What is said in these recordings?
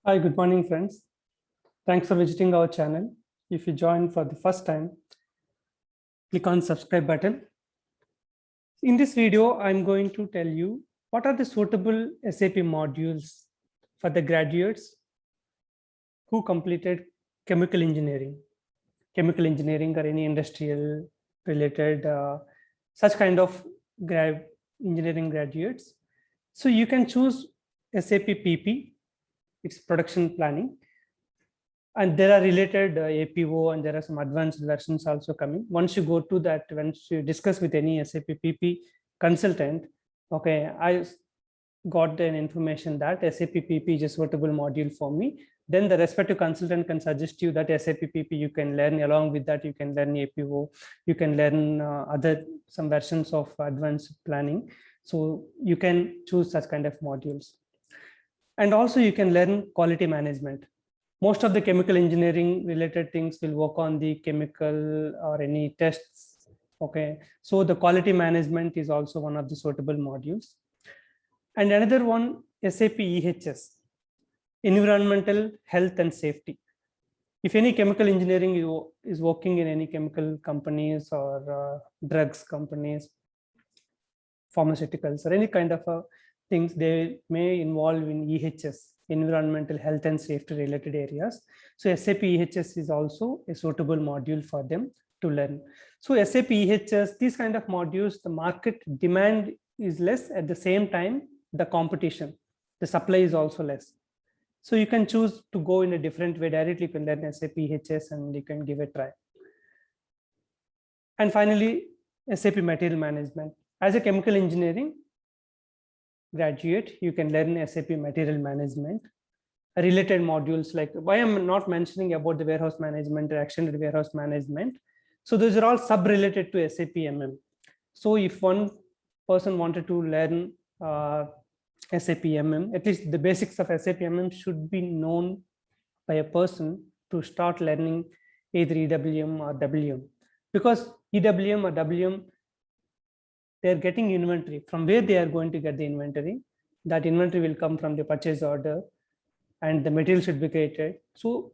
Hi, good morning, friends. Thanks for visiting our channel. If you joined for the first time, click on subscribe button. In this video, I'm going to tell you what are the suitable SAP modules for the graduates who completed chemical engineering or any industrial related such kind of engineering graduates. So you can choose SAP PP, it's production planning. And there are related APO, and there are some advanced versions also coming. Once you go to that, once you discuss with any SAP PP consultant, okay, I got an information that SAP PP is a suitable module for me. Then the respective consultant can suggest you that SAP PP you can learn. Along with that, you can learn APO, you can learn some versions of advanced planning. So you can choose such kind of modules. And also you can learn quality management. Most of the chemical engineering related things will work on the chemical or any tests. Okay, so the quality management is also one of the suitable modules. And another one, SAP EHS, environmental health and safety. If any chemical engineering is working in any chemical companies or drugs companies, pharmaceuticals or any kind of things, they may involve in EHS, environmental health and safety related areas. So SAP EHS is also a suitable module for them to learn. So SAP EHS, these kind of modules, the market demand is less. At the same time, the competition, the supply is also less. So you can choose to go in a different way. Directly you can learn SAP EHS and you can give it a try. And finally, SAP material management. As a chemical engineering graduate, you can learn SAP material management. Related modules, like why I'm not mentioning about the warehouse management or extended warehouse management. So those are all sub-related to SAP MM. So if one person wanted to learn SAP MM, at least the basics of SAP MM should be known by a person to start learning either EWM or WM. Because EWM or WM, they're getting inventory. From where they are going to get the inventory? That inventory will come from the purchase order, and the material should be created. So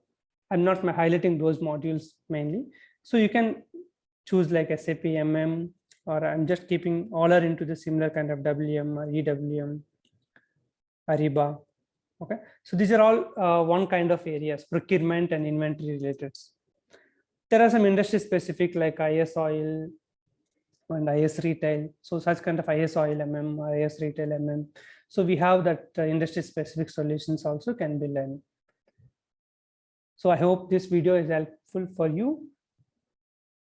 I'm not highlighting those modules mainly. So you can choose like SAP MM, or I'm just keeping all are into the similar kind of WM or EWM, Ariba. Okay, so these are all one kind of areas, procurement and inventory related. There are some industry specific like IS oil and IS retail. So such kind of IS oil MM, IS retail MM. So we have that industry specific solutions also can be learned. So I hope this video is helpful for you.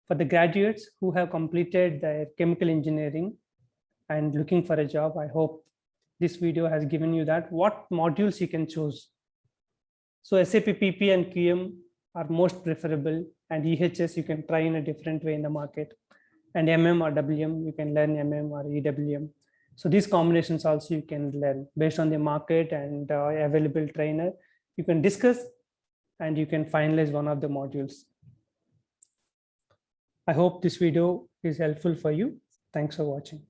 For the graduates who have completed their chemical engineering and looking for a job, I hope this video has given you that what modules you can choose. So SAP PP and QM are most preferable, and EHS you can try in a different way in the market. And MM or WM, you can learn MM or EWM. So these combinations also you can learn based on the market and available trainer. You can discuss and you can finalize one of the modules. I hope this video is helpful for you. Thanks for watching.